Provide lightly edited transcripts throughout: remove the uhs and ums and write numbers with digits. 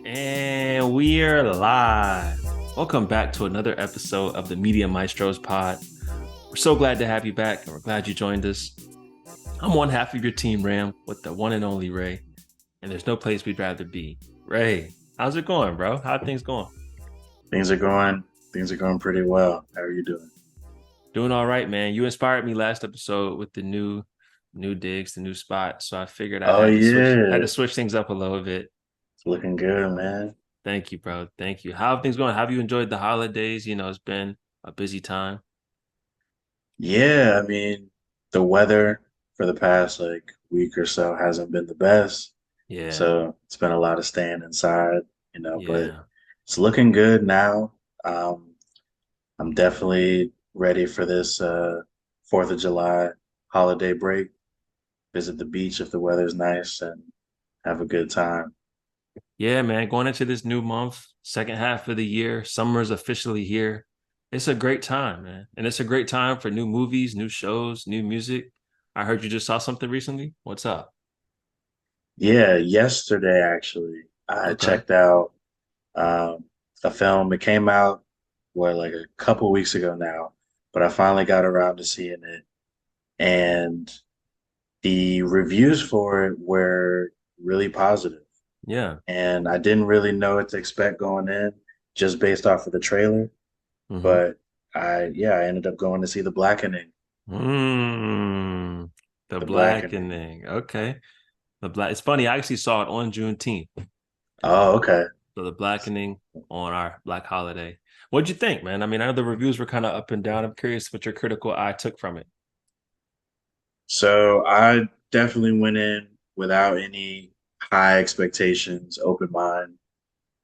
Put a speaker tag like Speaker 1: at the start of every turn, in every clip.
Speaker 1: And we're live. Welcome back to another episode of the Media Maestros pod. We're so glad to have you back, and we're glad you joined us. I'm one half of your team, Ram, with the one and only Ray, and there's no place we'd rather be. Ray, how's it going, bro? How are things going?
Speaker 2: Things are going things are going pretty well. How are you doing?
Speaker 1: Doing all right, man. You inspired me last episode with the new digs, the new spot. So I figured I
Speaker 2: Oh
Speaker 1: had
Speaker 2: yeah.
Speaker 1: to switch things up a little bit.
Speaker 2: It's looking good, man.
Speaker 1: Thank you, bro. Thank you. How have things going? Have you enjoyed the holidays? It's been a busy time.
Speaker 2: Yeah, I mean, the weather for the past like week or so hasn't been the best.
Speaker 1: Yeah,
Speaker 2: So it's been a lot of staying inside, but
Speaker 1: yeah.
Speaker 2: it's looking good now. Um, I'm definitely ready for this 4th of July holiday break. Visit the beach if the weather's nice and have a good time.
Speaker 1: Yeah, man. Going into this new month, second half of the year, summer's officially here. It's a great time, man. And it's a great time for new movies, new shows, new music. I heard you just saw something recently. What's up?
Speaker 2: Yeah, yesterday actually, I
Speaker 1: Okay.
Speaker 2: checked out um, a film. It came out like a couple weeks ago now, but I finally got around to seeing it, and the reviews for it were really positive.
Speaker 1: Yeah.
Speaker 2: And I didn't really know what to expect going in, just based off of the trailer.
Speaker 1: Mm-hmm.
Speaker 2: But I ended up going to see The Blackening.
Speaker 1: Mm, the
Speaker 2: The Blackening.
Speaker 1: Blackening. Okay. It's funny, I actually saw it on Juneteenth.
Speaker 2: Oh, okay.
Speaker 1: So the Blackening on our Black holiday. What'd you think, man? I mean, I know the reviews were kind of up and down. I'm curious what your critical eye took from it.
Speaker 2: So I definitely went in without any high expectations, open mind.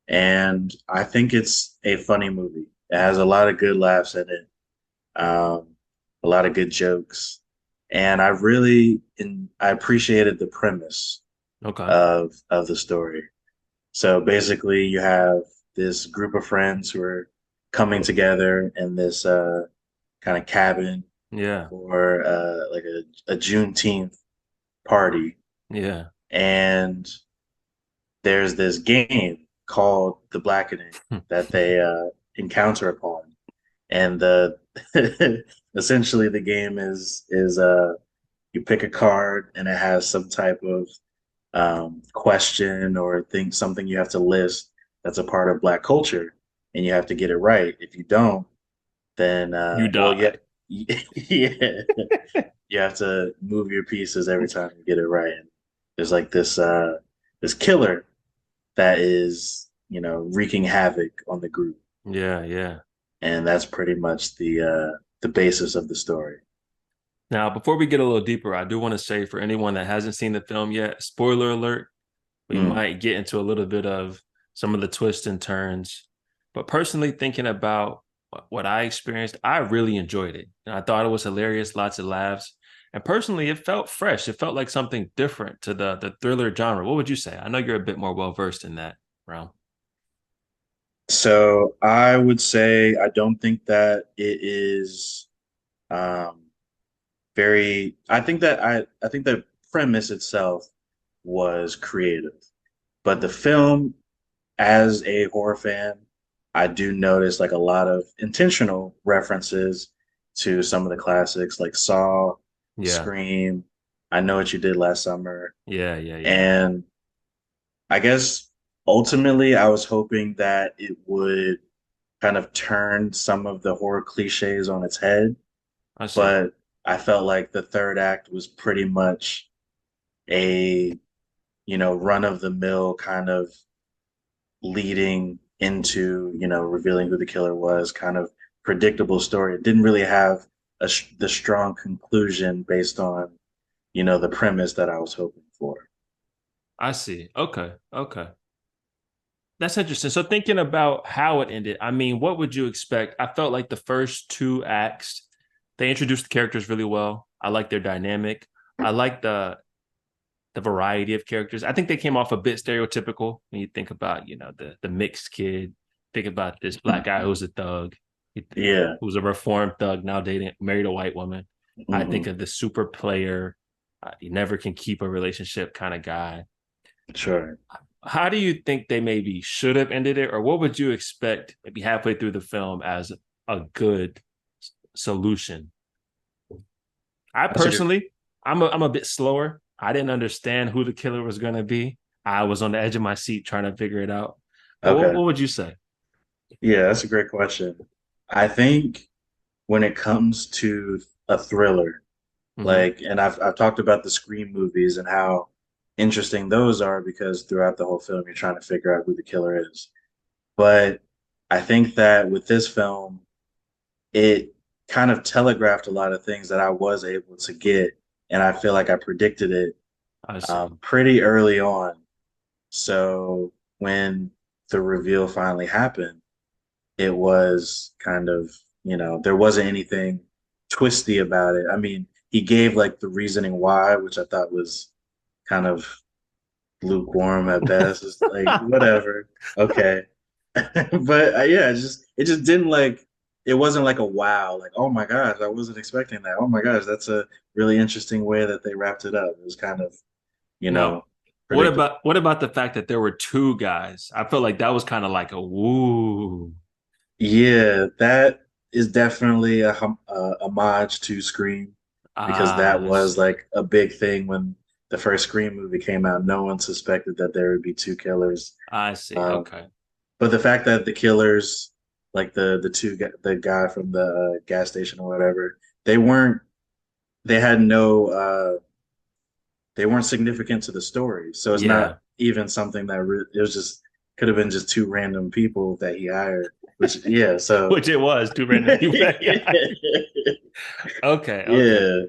Speaker 2: And I think it's a funny movie. It has a lot of good laughs in it, a lot of good jokes, and I appreciated the premise
Speaker 1: Okay.
Speaker 2: of the story. So basically, you have this group of friends who are coming together in this kind of cabin
Speaker 1: Yeah.
Speaker 2: for like a Juneteenth party,
Speaker 1: Yeah.
Speaker 2: and there's this game called the Blackening that they encounter upon, and the essentially the game is you pick a card and it has some type of question or thing something you have to list that's a part of Black culture, and you have to get it right. If you don't, then
Speaker 1: You
Speaker 2: well, yeah,
Speaker 1: die.
Speaker 2: yeah, you have to move your pieces every time you get it right. And there's like this killer that is wreaking havoc on the group,
Speaker 1: Yeah, yeah.
Speaker 2: and that's pretty much the basis of the story.
Speaker 1: Now, before we get a little deeper, I do want to say for anyone that hasn't seen the film yet, spoiler alert, we
Speaker 2: Mm,
Speaker 1: might get into a little bit of some of the twists and turns. But personally, thinking about what I experienced, I really enjoyed it. And I thought it was hilarious, lots of laughs. And personally, it felt fresh. It felt like something different to the thriller genre. What would you say? I know you're a bit more well versed in that realm.
Speaker 2: so I would say I don't think that it is um, very. I think the premise itself was creative, but the film, as a horror fan, I do notice like a lot of intentional references to some of the classics like Saw,
Speaker 1: Yeah,
Speaker 2: Scream, I Know What You Did Last Summer,
Speaker 1: yeah, yeah, yeah.
Speaker 2: and I guess ultimately I was hoping that it would kind of turn some of the horror cliches on its head,
Speaker 1: I see.
Speaker 2: but I felt like the third act was pretty much a, run of the mill kind of leading into, revealing who the killer was, kind of predictable story. It didn't really have the strong conclusion based on, the premise that I was hoping for.
Speaker 1: I see. Okay, okay. That's interesting. So thinking about how it ended, I mean, what would you expect? I felt like the first two acts, they introduced the characters really well. I like their dynamic. I like the variety of characters. I think they came off a bit stereotypical when you think about, the mixed kid. Think about this black guy who's a thug,
Speaker 2: Yeah.
Speaker 1: who's a reformed thug now dating married a white woman. I think
Speaker 2: Hmm.
Speaker 1: of the super player, he never can keep a relationship kind of guy.
Speaker 2: Sure.
Speaker 1: How do you think they maybe should have ended it, or what would you expect maybe halfway through the film as a good solution? I
Speaker 2: That's a good.
Speaker 1: personally, I'm a bit slower. I didn't understand who the killer was going to be. I was on the edge of my seat trying to figure it out. But
Speaker 2: Okay.
Speaker 1: what would you say?
Speaker 2: Yeah, that's a great question. I think when it comes to a thriller,
Speaker 1: Hmm.
Speaker 2: like, and I've talked about the Scream movies and how interesting those are because throughout the whole film you're trying to figure out who the killer is. But I think that with this film, it kind of telegraphed a lot of things that I was able to get, and I feel like I predicted it
Speaker 1: I see.
Speaker 2: pretty early on. So when the reveal finally happened, it was kind of, there wasn't anything twisty about it. I mean, he gave like the reasoning why, which I thought was kind of lukewarm at best. It's like whatever, okay, but yeah, it just didn't like it wasn't like a wow, like oh my gosh, I wasn't expecting that. Oh my gosh, that's a really interesting way that they wrapped it up. It was kind of you
Speaker 1: Now,
Speaker 2: know predictable.
Speaker 1: what about the fact that there were two guys? I felt like that was kind of like a woo.
Speaker 2: Yeah, that is definitely a homage to Scream because that
Speaker 1: Ah, I
Speaker 2: was
Speaker 1: see.
Speaker 2: like a big thing when the first Scream movie came out. No one suspected that there would be two killers.
Speaker 1: I see.
Speaker 2: Um,
Speaker 1: Okay.
Speaker 2: but the fact that the killers, like the guy from the gas station or whatever, they weren't they had no they weren't significant to the story. So it's not
Speaker 1: Yeah.
Speaker 2: even something that it was just could have been just two random people that he hired. Which yeah, so
Speaker 1: Which it was two random people. Yeah. Okay. Okay.
Speaker 2: yeah,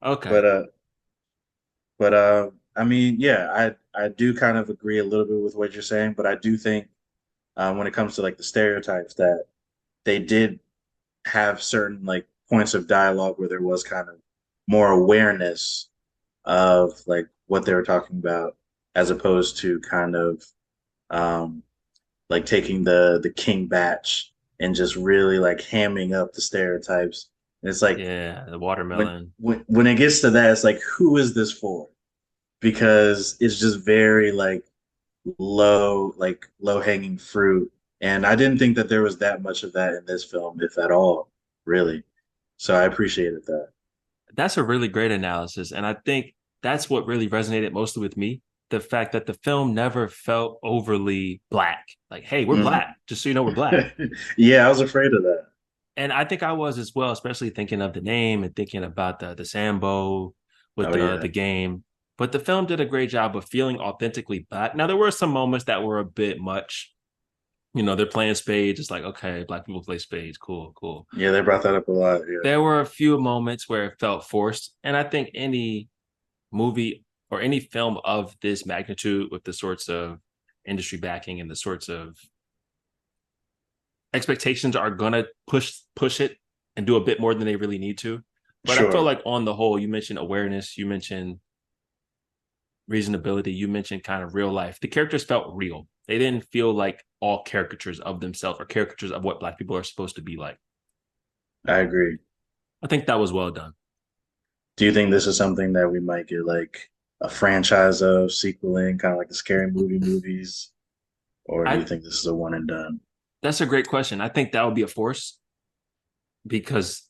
Speaker 1: Okay.
Speaker 2: but I mean, yeah, I do kind of agree a little bit with what you're saying, but I do think when it comes to like the stereotypes that they did have certain like points of dialogue where there was kind of more awareness of like what they were talking about as opposed to kind of um like taking the king batch and just really like hamming up the stereotypes. And it's like
Speaker 1: Yeah. The
Speaker 2: when
Speaker 1: watermelon.
Speaker 2: when it gets to that, it's like who is this for? Because it's just very like low hanging fruit. And I didn't think that there was that much of that in this film, if at all, really. So I appreciated that.
Speaker 1: That's a really great analysis. And I think that's what really resonated mostly with me. The fact that the film never felt overly black. Like, hey, we're
Speaker 2: Mhm.
Speaker 1: black. Just so you know, we're black.
Speaker 2: Yeah, I was afraid of that.
Speaker 1: And I think I was as well, especially thinking of the name and thinking about the Sambo with
Speaker 2: Oh yeah,
Speaker 1: the game. But the film did a great job of feeling authentically black. Now there were some moments that were a bit much. You know, they're playing spades. It's like, okay, black people play spades. Cool, cool.
Speaker 2: yeah, they brought that up a lot. Yeah,
Speaker 1: There were a few moments where it felt forced. And I think any movie or any film of this magnitude with the sorts of industry backing and the sorts of expectations are gonna push it and do a bit more than they really need to. But I feel
Speaker 2: sure,
Speaker 1: like on the whole, you mentioned awareness, you mentioned reasonability, you mentioned kind of real life. The characters felt real. They didn't feel like all caricatures of themselves or caricatures of what black people are supposed to be like.
Speaker 2: I agree.
Speaker 1: I think that was well done.
Speaker 2: Do you think this is something that we might get like a franchise of sequeling, kind of like the scary movie movies, or do you
Speaker 1: I
Speaker 2: think this is a one and done?
Speaker 1: That's a great question. I think that would be a force because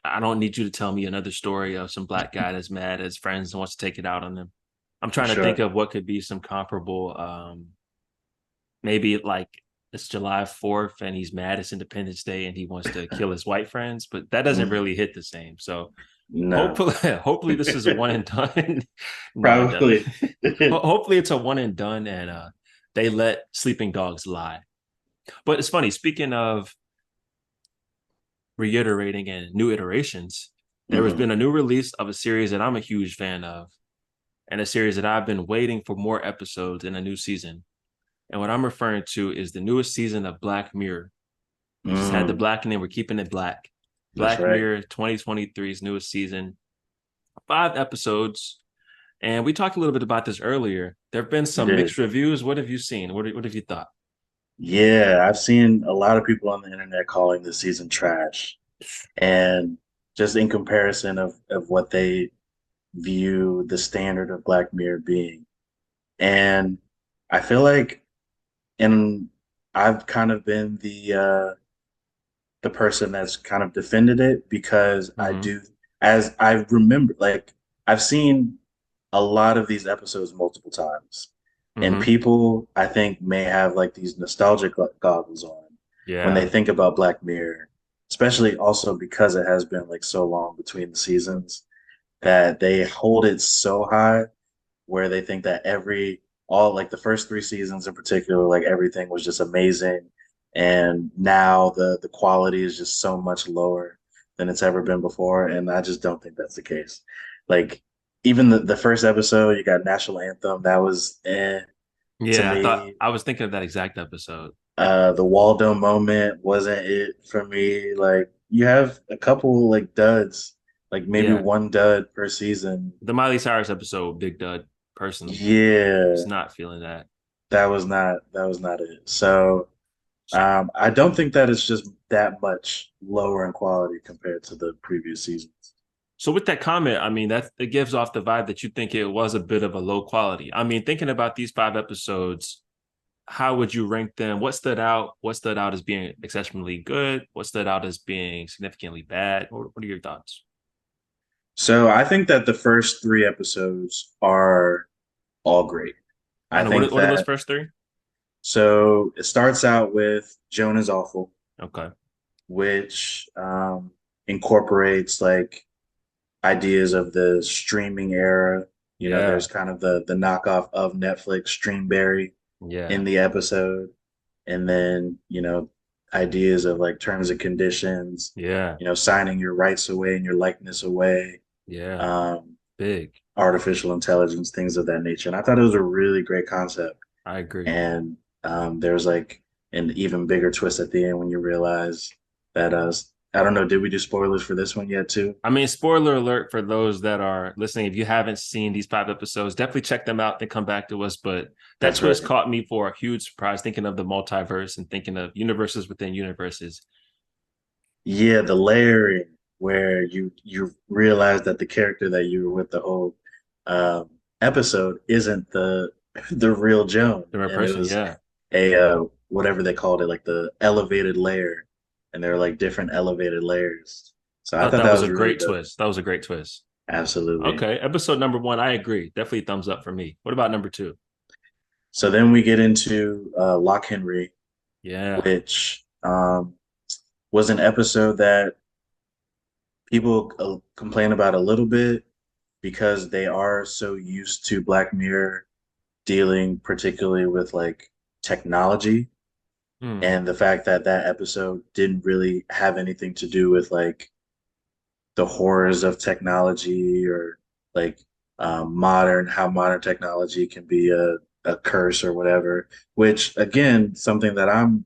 Speaker 1: I don't need you to tell me another story of some black guy that's mad at his friends and wants to take it out on them. I'm trying to think
Speaker 2: Sure.
Speaker 1: of what could be some comparable, maybe like it's July 4th and he's mad it's Independence Day and he wants to kill his white friends, but that doesn't
Speaker 2: Mhm.
Speaker 1: really hit the same. So
Speaker 2: No,
Speaker 1: hopefully, hopefully this is a one and done. No,
Speaker 2: probably.
Speaker 1: definitely. Hopefully it's a one and done and they let sleeping dogs lie. But it's funny, speaking of reiterating and new iterations, there has
Speaker 2: Hmm.
Speaker 1: been a new release of a series that I'm a huge fan of, and a series that I've been waiting for more episodes in a new season. And what I'm referring to is the newest season of Black Mirror. We just had the
Speaker 2: Mm,
Speaker 1: Blackening, we're keeping it black.
Speaker 2: that's
Speaker 1: Black
Speaker 2: right.
Speaker 1: Mirror 2023's newest season, 5 episodes. And we talked a little bit about this earlier. There have been
Speaker 2: We
Speaker 1: some
Speaker 2: did.
Speaker 1: mixed reviews. What have you seen? What have you thought?
Speaker 2: Yeah, I've seen a lot of people on the internet calling this season trash. And just in comparison of what they view the standard of Black Mirror being. And I feel like, and I've kind of been the person that's kind of defended it because I
Speaker 1: Mm-hmm.
Speaker 2: do, as I remember, like I've seen a lot of these episodes multiple times, and
Speaker 1: Mm-hmm.
Speaker 2: people I think may have like these nostalgic goggles on when they
Speaker 1: Yeah.
Speaker 2: think about Black Mirror, especially also because it has been like so long between the seasons that they hold it so high where they think that all like the first three seasons in particular, like everything was just amazing. And now the quality is just so much lower than it's ever been before. And I just don't think that's the case. Like even the first episode, you got national anthem, that was to
Speaker 1: Yeah,
Speaker 2: me.
Speaker 1: I was thinking of that exact episode.
Speaker 2: The Waldo moment wasn't it for me. Like you have a couple like duds, like maybe
Speaker 1: Yeah.
Speaker 2: one dud per season.
Speaker 1: The Miley Cyrus episode, Big Dud, personally.
Speaker 2: Yeah,
Speaker 1: Was not feeling that.
Speaker 2: that was not it. So
Speaker 1: So,
Speaker 2: I don't think that it's just that much lower in quality compared to the previous seasons.
Speaker 1: so with that comment, I mean that it gives off the vibe that you think it was a bit of a low quality. I mean, thinking about these 5 episodes, how would you rank them? What stood out? What stood out as being exceptionally good? What stood out as being significantly bad? What are your thoughts?
Speaker 2: So I think that the first three episodes are all great. I
Speaker 1: And
Speaker 2: think
Speaker 1: what are those
Speaker 2: that
Speaker 1: first three?
Speaker 2: so it starts out with Joan is awful,
Speaker 1: Okay.
Speaker 2: which incorporates like ideas of the streaming era. You know, there's
Speaker 1: Yeah.
Speaker 2: kind of the knockoff of Netflix, Streamberry, in
Speaker 1: Yeah.
Speaker 2: the episode, and then ideas of like terms and conditions,
Speaker 1: Yeah.
Speaker 2: signing your rights away and your likeness away,
Speaker 1: Yeah.
Speaker 2: um,
Speaker 1: Big.
Speaker 2: artificial intelligence, things of that nature. And I thought it was a really great concept.
Speaker 1: I agree.
Speaker 2: And there was like an even bigger twist at the end when you realize that I don't know, did we do spoilers for this one yet too?
Speaker 1: I mean, spoiler alert for those that are listening. If you haven't seen these 5 episodes, definitely check them out and come back to us. But that
Speaker 2: That's
Speaker 1: twist
Speaker 2: right.
Speaker 1: caught me for a huge surprise, thinking of the multiverse and thinking of universes within universes.
Speaker 2: Yeah, the layering where you realize that the character that you were with the whole um, episode isn't the real Joan,
Speaker 1: The right
Speaker 2: and it
Speaker 1: person,
Speaker 2: was
Speaker 1: yeah.
Speaker 2: a whatever they called it, like the elevated layer, and there were like different elevated layers. So I
Speaker 1: Thought
Speaker 2: thought
Speaker 1: that
Speaker 2: that
Speaker 1: was
Speaker 2: was
Speaker 1: a
Speaker 2: really
Speaker 1: great
Speaker 2: dope.
Speaker 1: twist. That was a great twist.
Speaker 2: Absolutely.
Speaker 1: Okay, episode number one, I agree. Definitely thumbs up for me. What about number two?
Speaker 2: So then we get into Lock Henry,
Speaker 1: Yeah.
Speaker 2: which was an episode that people complain about a little bit because they are so used to Black Mirror dealing particularly with like technology,
Speaker 1: Hmm.
Speaker 2: and the fact that that episode didn't really have anything to do with like the horrors of technology or like how modern technology can be a curse or whatever, which again something that I'm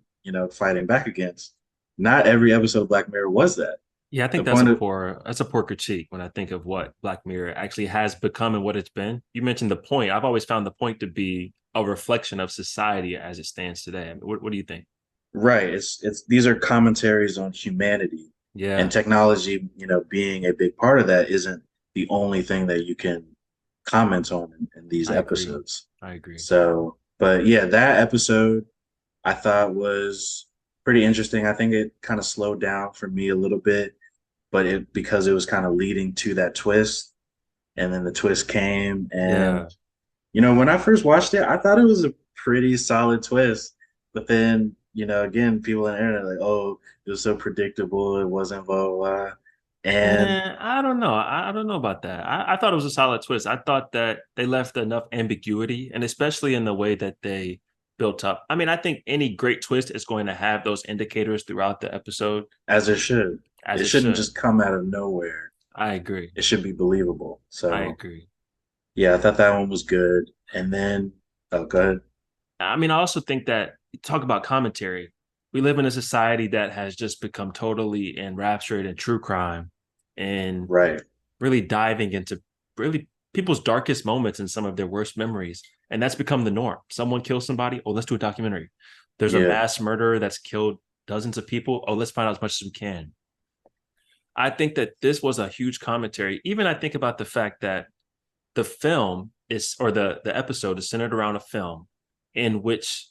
Speaker 2: fighting back against. Not every episode of Black Mirror was that.
Speaker 1: Yeah, I
Speaker 2: The
Speaker 1: think
Speaker 2: point of
Speaker 1: that's a poor critique when I think of what Black Mirror actually has become and what it's been. You mentioned the point. I've always found the point to be a reflection of society as it stands today. I mean, what do you think?
Speaker 2: Right. It's these are commentaries on humanity, and
Speaker 1: Yeah,
Speaker 2: technology, being a big part of that isn't the only thing that you can comment on in these
Speaker 1: I agree.
Speaker 2: episodes.
Speaker 1: I agree.
Speaker 2: So, but yeah, that episode I thought was pretty interesting. I think it kind of slowed down for me a little bit, but it because it was kind of leading to that twist, and then the twist came, and
Speaker 1: Yeah.
Speaker 2: when I first watched it, I thought it was a pretty solid twist. But then, again, people on the internet are like, oh, it was so predictable. It wasn't blah, blah, blah. And
Speaker 1: I don't know. I don't know about that. I thought it was a solid twist. I thought that they left enough ambiguity, and especially in the way that they built up. I mean, I think any great twist is going to have those indicators throughout the episode,
Speaker 2: as it should,
Speaker 1: as
Speaker 2: it
Speaker 1: it
Speaker 2: shouldn't
Speaker 1: should.
Speaker 2: just come out of nowhere.
Speaker 1: I agree.
Speaker 2: It should be believable.
Speaker 1: I
Speaker 2: So,
Speaker 1: agree.
Speaker 2: yeah, I thought that one was good. And then, oh, good.
Speaker 1: I mean, I also think that talk about commentary. We live in a society that has just become totally enraptured in true crime and
Speaker 2: Right.
Speaker 1: really diving into really people's darkest moments and some of their worst memories. And that's become the norm. Someone kills somebody. Oh, let's do a documentary. There's a
Speaker 2: Yeah.
Speaker 1: mass murderer that's killed dozens of people. Oh, let's find out as much as we can. I think that this was a huge commentary. Even I think about the fact that the film is, or the episode is centered around a film, in which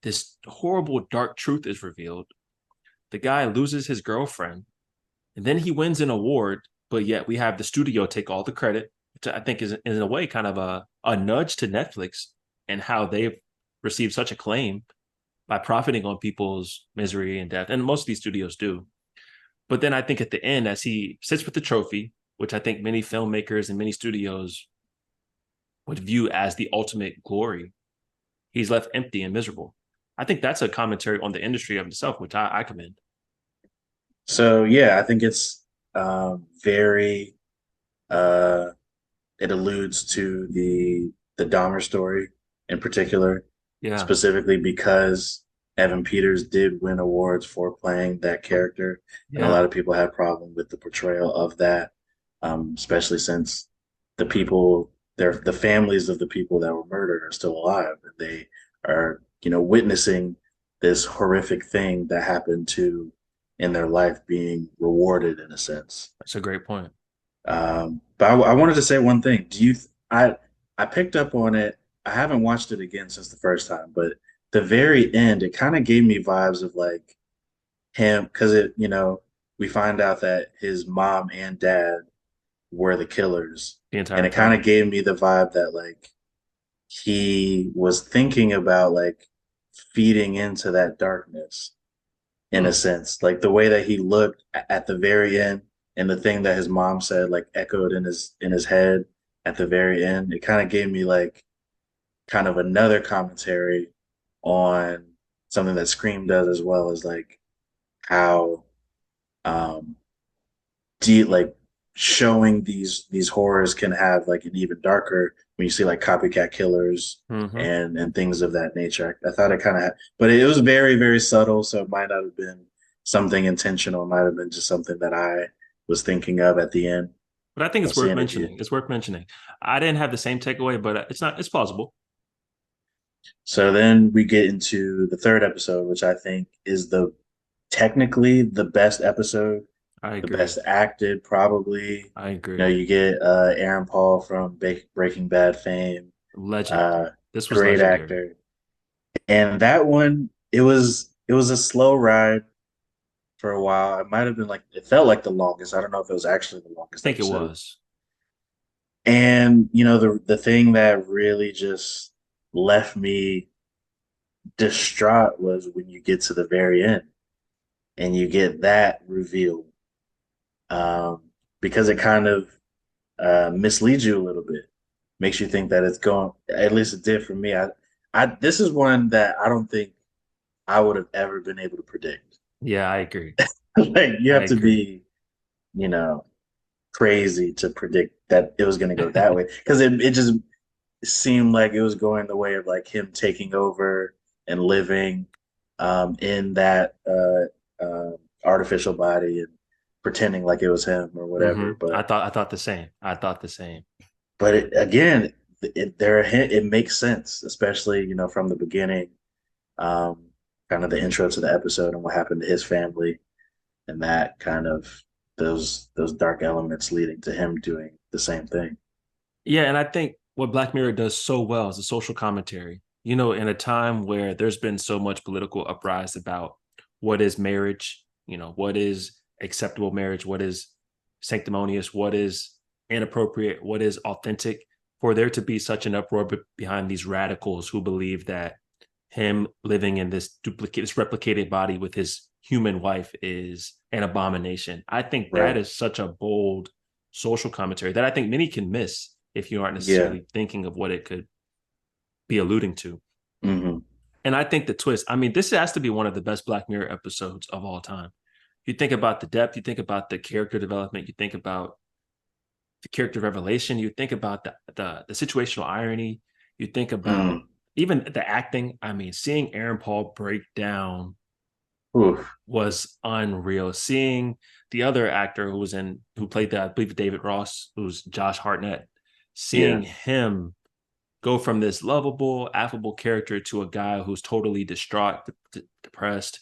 Speaker 1: this horrible dark truth is revealed. The guy loses his girlfriend, and then he wins an award, but yet we have the studio take all the credit, which I think is in a way kind of a nudge to Netflix and how they've received such acclaim by profiting on people's misery and death. And most of these studios do. But then I think at the end, as he sits with the trophy, which I think many filmmakers and many studios would view as the ultimate glory, he's left empty and miserable. I think that's a commentary on the industry of itself, which I commend.
Speaker 2: So yeah, I think it's very uh, it alludes to the Dahmer story in particular,
Speaker 1: Yeah.
Speaker 2: specifically because Evan Peters did win awards for playing that character, and a
Speaker 1: Yeah.
Speaker 2: lot of people had problem with the portrayal of that, especially since the families of the people that were murdered are still alive, and they are, witnessing this horrific thing that happened to in their life being rewarded in a sense.
Speaker 1: That's a great point.
Speaker 2: But I wanted to say one thing. I picked up on it. I haven't watched it again since the first time, but the very end, it kind of gave me vibes of like him because we find out that his mom and dad were the killers,
Speaker 1: The
Speaker 2: and
Speaker 1: entire
Speaker 2: it kind
Speaker 1: time.
Speaker 2: of gave me the vibe that like he was thinking about like feeding into that darkness in a
Speaker 1: Hmm.
Speaker 2: sense. Like the way that he looked at the very end and the thing that his mom said like echoed in his head at the very end. It kind of gave me like kind of another commentary on something that Scream does as well as like how um like showing these horrors can have like an even darker when you see like copycat killers
Speaker 1: Hmm.
Speaker 2: and things of that nature. I thought it kind of had, but it was very very subtle, so it might not have been something intentional. It might have been just something that I was thinking of at the end.
Speaker 1: But I think
Speaker 2: I'll
Speaker 1: it's
Speaker 2: see
Speaker 1: worth
Speaker 2: it again.
Speaker 1: mentioning. It's worth mentioning. I didn't have the same takeaway, but it's not. It's plausible.
Speaker 2: So then we get into the third episode, which I think is the technically the best episode,
Speaker 1: I
Speaker 2: the
Speaker 1: agree.
Speaker 2: best acted, probably.
Speaker 1: I agree.
Speaker 2: You get Aaron Paul from Breaking Bad fame,
Speaker 1: Legend.
Speaker 2: uh,
Speaker 1: This was
Speaker 2: great
Speaker 1: legendary.
Speaker 2: actor, and that one it was a slow ride for a while. It might have been like it felt like the longest. I don't know if it was actually the
Speaker 1: I
Speaker 2: longest
Speaker 1: think it
Speaker 2: episode.
Speaker 1: was.
Speaker 2: And the thing that really just left me distraught was when you get to the very end and you get that reveal, um, because it kind of misleads you a little bit, makes you think that it's going. At least it did for me. I this is one that I don't think I would have ever been able to predict.
Speaker 1: Yeah, I agree.
Speaker 2: Like you
Speaker 1: I
Speaker 2: have to
Speaker 1: agree.
Speaker 2: be, you know, crazy to predict that it was going to go that way because it just seemed like it was going the way of like him taking over and living in that artificial body and pretending like it was him or whatever.
Speaker 1: I thought the same. I thought the same.
Speaker 2: Again, it makes sense, especially from the beginning, um, kind of the intro to the episode and what happened to his family, and that kind of those dark elements leading to him doing the same thing.
Speaker 1: Yeah, and I think what Black Mirror does so well is the social commentary. In a time where there's been so much political uprise about what is marriage, what is acceptable marriage, what is sanctimonious, what is inappropriate, what is authentic, for there to be such an uproar behind these radicals who believe that him living in this replicated body with his human wife is an abomination. I think that
Speaker 2: Right.
Speaker 1: is such a bold social commentary that I think many can miss if you aren't
Speaker 2: Yeah.
Speaker 1: necessarily thinking of what it could be alluding to.
Speaker 2: Hmm.
Speaker 1: And I think the twist, I mean, this has to be one of the best Black Mirror episodes of all time. You think about the depth, you think about the character development, you think about the character revelation, you think about the situational irony, you think about
Speaker 2: Mm.
Speaker 1: even the acting. I mean, seeing Aaron Paul break down
Speaker 2: Oof.
Speaker 1: was unreal. Seeing the other actor who played that, I believe David Ross, who's Josh Hartnett, seeing
Speaker 2: Yeah.
Speaker 1: him go from this lovable, affable character to a guy who's totally distraught, depressed,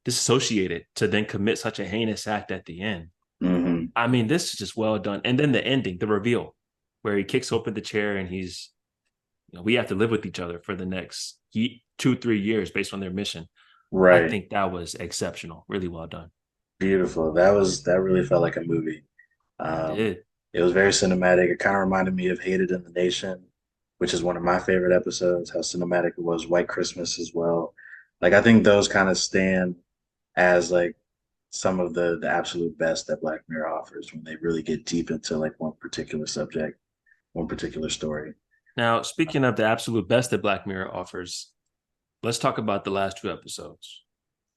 Speaker 1: disassociated, to then commit such a heinous act at the end.
Speaker 2: Hmm.
Speaker 1: I mean, this is just well done. And then the ending, the reveal, where he kicks open the chair and we have to live with each other for the next 2, 3 years based on their mission. I
Speaker 2: Right.
Speaker 1: think that was exceptional. Really well done.
Speaker 2: Beautiful. That really felt like a movie.
Speaker 1: It
Speaker 2: Um,
Speaker 1: did.
Speaker 2: it was very cinematic. It kind of reminded me of Hated in the Nation, which is one of my favorite episodes, how cinematic it was. White Christmas as well. Like I think those kind of stand as like some of the absolute best that Black Mirror offers when they really get deep into like one particular subject, one particular story.
Speaker 1: Now, speaking of the absolute best that Black Mirror offers, let's talk about the last 2 episodes.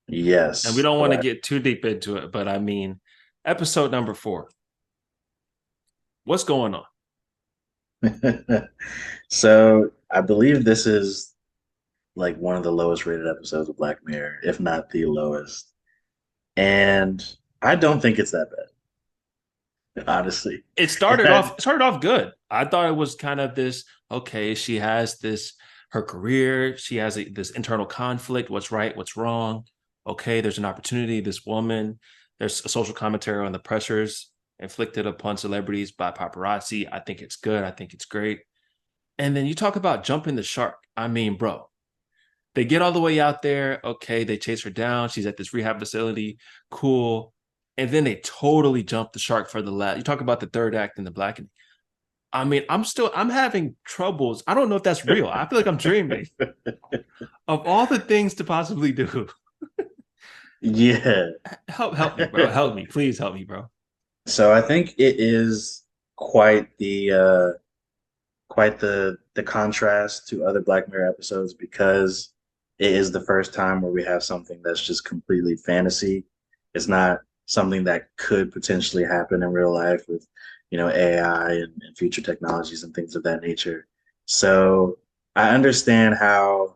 Speaker 1: And we
Speaker 2: Yes.
Speaker 1: don't want to get too deep into it, but I mean, episode number 4. What's going on?
Speaker 2: So I believe this is like one of the lowest rated episodes of Black Mirror, if not the lowest. And I don't think it's that bad, honestly.
Speaker 1: It
Speaker 2: And
Speaker 1: started off it started off good. I thought it was kind of this, okay, she has this her career, she has this internal conflict, what's right, what's wrong. Okay, there's an opportunity, this woman, there's a social commentary on the pressures inflicted upon celebrities by paparazzi. I think it's good. I think it's great. And then you talk about jumping the shark. I mean, bro, they get all the way out there. Okay, they chase her down. She's at this rehab facility. Cool. And then they totally jump the shark for the last. You talk about the third act in the Blackening. I mean, I'm having troubles. I don't know if that's real. I feel like I'm dreaming of all the things to possibly do.
Speaker 2: yeah.
Speaker 1: Help me, bro. Help me. Please help me, bro.
Speaker 2: So I think it is quite the contrast to other Black Mirror episodes because it is the first time where we have something that's just completely fantasy. It's not something that could potentially happen in real life with, AI and future technologies and things of that nature. So I understand how,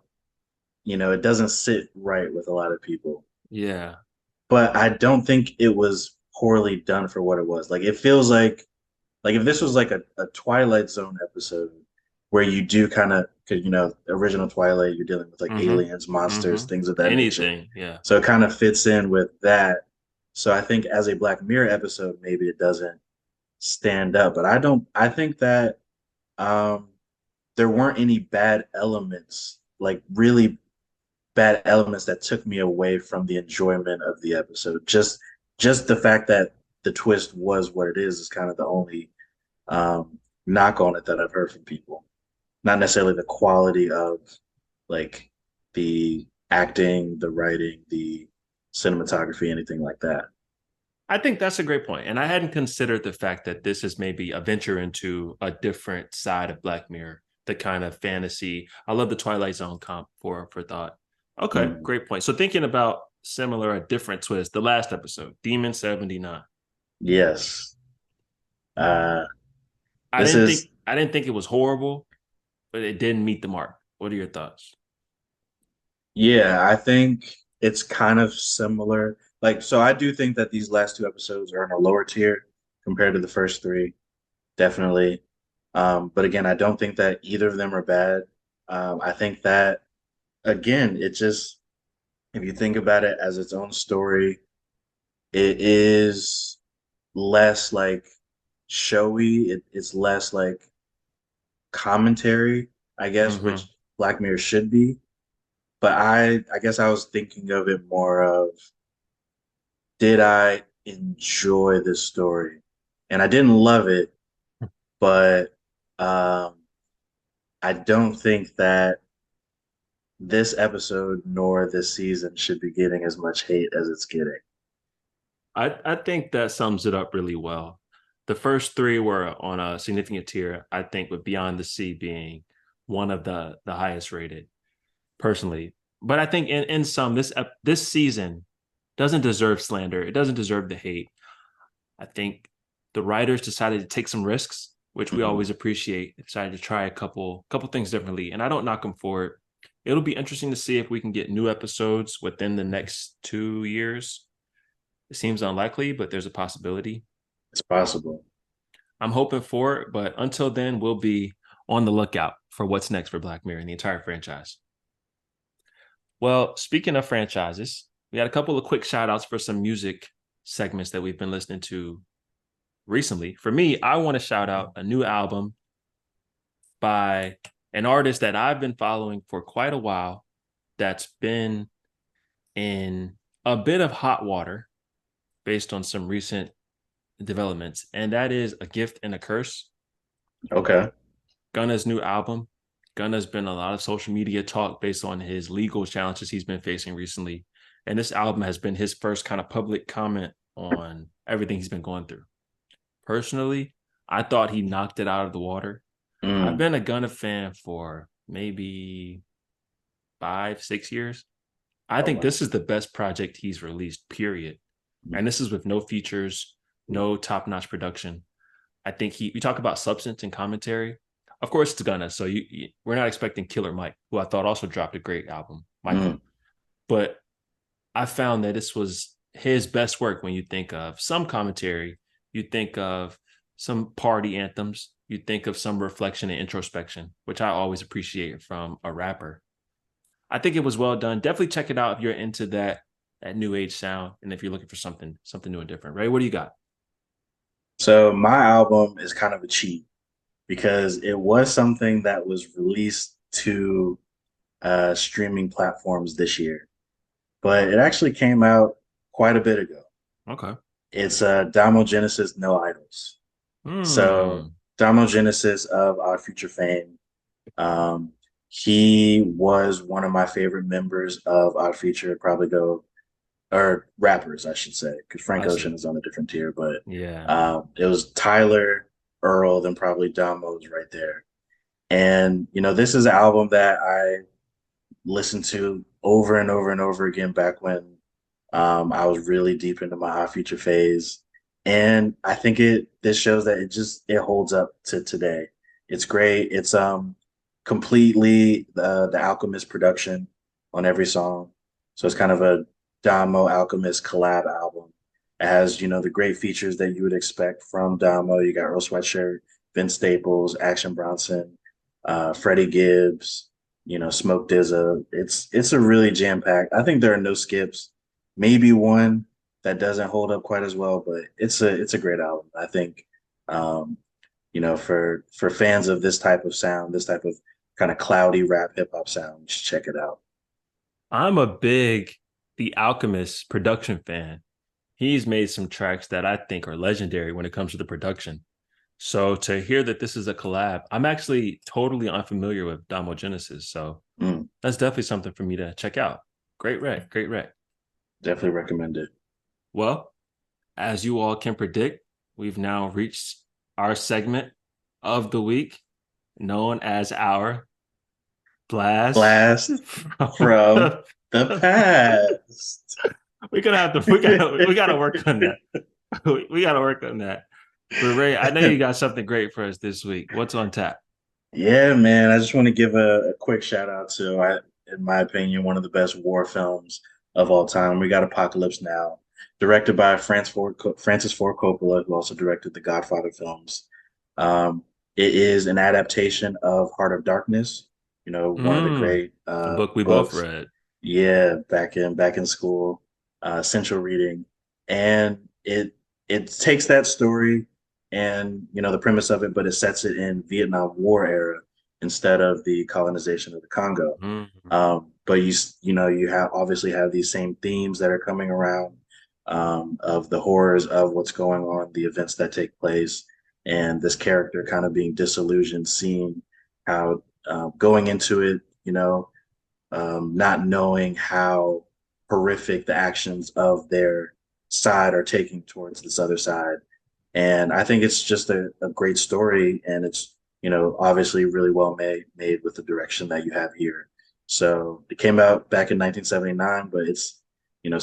Speaker 2: it doesn't sit right with a lot of people,
Speaker 1: Yeah.
Speaker 2: but I don't think it was poorly done for what it was. Like it feels like if this was like a Twilight Zone episode where you do kind of, because original Twilight, you're dealing with like
Speaker 1: Mm-hmm.
Speaker 2: aliens, monsters,
Speaker 1: Mm-hmm.
Speaker 2: things of that nature.
Speaker 1: Anything. Yeah.
Speaker 2: So it kind of fits in with that. So I think as a Black Mirror episode, maybe it doesn't stand up. But I don't. I think that um, there weren't any bad elements, like really bad elements that took me away from the enjoyment of the episode. Just the fact that the twist was what it is kind of the only knock on it that I've heard from people. Not necessarily the quality of like the acting, the writing, the cinematography, anything like that.
Speaker 1: I think that's a great point. And I hadn't considered the fact that this is maybe a venture into a different side of Black Mirror, the kind of fantasy. I love the Twilight Zone comp for thought. Okay,
Speaker 2: Mm,
Speaker 1: great point. So thinking about similar, a different twist, the last episode, Demon 79.
Speaker 2: yes. Uh,
Speaker 1: I
Speaker 2: this
Speaker 1: didn't think
Speaker 2: is
Speaker 1: I didn't think it was horrible, but it didn't meet the mark. What are your thoughts?
Speaker 2: Yeah, I think it's kind of similar. Like, so I do think that these last two episodes are in a lower tier compared to the first three, definitely. But again, I don't think that either of them are bad. I think that again, it just if you think about it as its own story, it is less like showy. It's less like commentary, I guess,
Speaker 1: Mm-hmm.
Speaker 2: which Black Mirror should be. But I guess I was thinking of it more of did I enjoy this story? And I didn't love it, but um, I don't think that this episode nor this season should be getting as much hate as it's getting.
Speaker 1: I think that sums it up really well. The first 3 were on a significant tier, I think, with Beyond the Sea being one of the highest rated, personally. But I think in some, this season doesn't deserve slander. It doesn't deserve the hate. I think the writers decided to take some risks, which we
Speaker 2: Mhm.
Speaker 1: always appreciate. They decided to try a couple things differently, and I don't knock them for it. It'll be interesting to see if we can get new episodes within the next 2 years. It seems unlikely, but there's a possibility.
Speaker 2: It's possible.
Speaker 1: I'm hoping for it, but until then, we'll be on the lookout for what's next for Black Mirror and the entire franchise. Well, speaking of franchises, we had a couple of quick shout outs for some music segments that we've been listening to recently. For me, I want to shout out a new album by an artist that I've been following for quite a while that's been in a bit of hot water based on some recent developments, and that is A Gift and a Curse.
Speaker 2: Okay.
Speaker 1: Gunna's new album. Gunna's been a lot of social media talk based on his legal challenges he's been facing recently. And this album has been his first kind of public comment on everything he's been going through. Personally, I thought he knocked it out of the water. I've
Speaker 2: Mm.
Speaker 1: been a Gunna fan for maybe 5, 6 years. I
Speaker 2: Oh
Speaker 1: think
Speaker 2: wow.
Speaker 1: this is the best project he's released, period.
Speaker 2: Mm.
Speaker 1: And this is with no features, no top notch production. I think we talk about substance and commentary. Of course, it's Gunna, so we're not expecting Killer Mike, who I thought also dropped a great album, Michael.
Speaker 2: Mm.
Speaker 1: But I found that this was his best work when you think of some commentary, you think of some party anthems, you think of some reflection and introspection, which I always appreciate from a rapper. I think it was well done. Definitely check it out if you're into that new age sound and if you're looking for something new and different. Right? What do you got?
Speaker 2: So my album is kind of a cheat because it was something that was released to streaming platforms this year, but it actually came out quite a bit ago.
Speaker 1: Okay.
Speaker 2: It's Domo Genesis No Idols. So
Speaker 1: Hmm.
Speaker 2: Domo Genesis of Our Future fame. Um, he was one of my favorite members of Our Future. Probably go or rappers, I should say, because Frank
Speaker 1: I
Speaker 2: Ocean
Speaker 1: see.
Speaker 2: is on a different tier. But
Speaker 1: Yeah.
Speaker 2: it was Tyler, Earl, then probably Damo's right there. And this is an album that I listened to over and over and over again back when I was really deep into my Our Future phase. And I think this shows that it holds up to today. It's great. It's completely the Alchemist production on every song. So it's kind of a Damo Alchemist collab album. It has, the great features that you would expect from Damo. You got Earl Sweatshirt, Vince Staples, Action Bronson, Freddie Gibbs, Smoke DZA. It's a really jam packed. I think there are no skips. Maybe one that doesn't hold up quite as well, but it's a great album. I think, um, for fans of this type of sound, this type of kind of cloudy rap hip hop sound, you should check it out.
Speaker 1: I'm a big The Alchemist production fan. He's made some tracks that I think are legendary when it comes to the production. So to hear that this is a collab, I'm actually totally unfamiliar with Domo Genesis. So
Speaker 2: Mm,
Speaker 1: that's definitely something for me to check out. Great rec, great rec.
Speaker 2: definitely recommend it.
Speaker 1: Well, as you all can predict, we've now reached our segment of the week known as our blast
Speaker 2: Blast
Speaker 1: from
Speaker 2: from
Speaker 1: the
Speaker 2: the past.
Speaker 1: we're gonna have to we gotta work on that. We gotta work on that. But Ray, I know you got something great for us this week. What's on tap?
Speaker 2: Yeah, man. I just want to give a quick shout out to, in my opinion, one of the best war films of all time. We got Apocalypse Now, directed by Francis Ford Coppola, who also directed the Godfather films. Um, it is an adaptation of Heart of Darkness, one of the
Speaker 1: Mm,
Speaker 2: great
Speaker 1: a book we both
Speaker 2: books.
Speaker 1: read.
Speaker 2: Yeah, back in school, central reading, and it takes that story and the premise of it, but it sets it in Vietnam War era instead of the colonization of the Congo.
Speaker 1: Mm.
Speaker 2: But you have obviously have these same themes that are coming around of the horrors of what's going on, the events that take place, and this character kind of being disillusioned, seeing how going into it, not knowing how horrific the actions of their side are taking towards this other side. And I think it's just a great story, and it's obviously really well made with the direction that you have here. So it came out back in 1979, but it's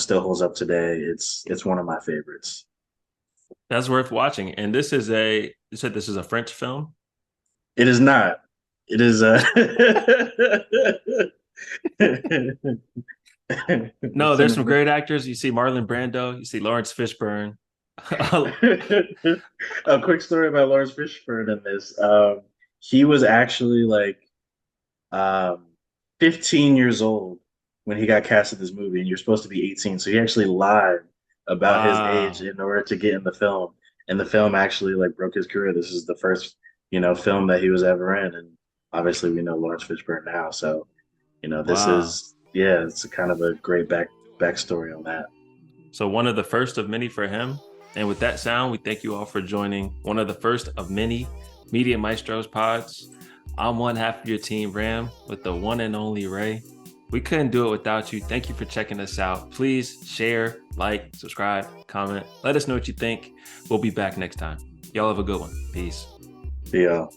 Speaker 2: still holds up today. It's one of my favorites.
Speaker 1: That's worth watching. And you said this is a French film?
Speaker 2: It is not. It is
Speaker 1: No, there's some
Speaker 2: cinema.
Speaker 1: great actors. You see Marlon Brando, you see Lawrence Fishburne.
Speaker 2: A quick story about Lawrence Fishburne in this. He was actually like um, 15 years old when he got cast in this movie, and you're supposed to be 18. So he actually lied about his age
Speaker 1: Wow.
Speaker 2: in order to get in the film. And the film actually like broke his career. This is the first, film that he was ever in. And obviously we know Lawrence Fishburne now. So, this
Speaker 1: Wow.
Speaker 2: is, yeah, it's a kind of a great backstory on that.
Speaker 1: So one of the first of many for him. And with that sound, we thank you all for joining one of the first of many Media Maestros pods. I'm one half of your team, Ram, with the one and only Ray. We couldn't do it without you. Thank you for checking us out. Please share, like, subscribe, comment. Let us know what you think. We'll be back next time. Y'all have a good one. Peace.
Speaker 2: Yeah.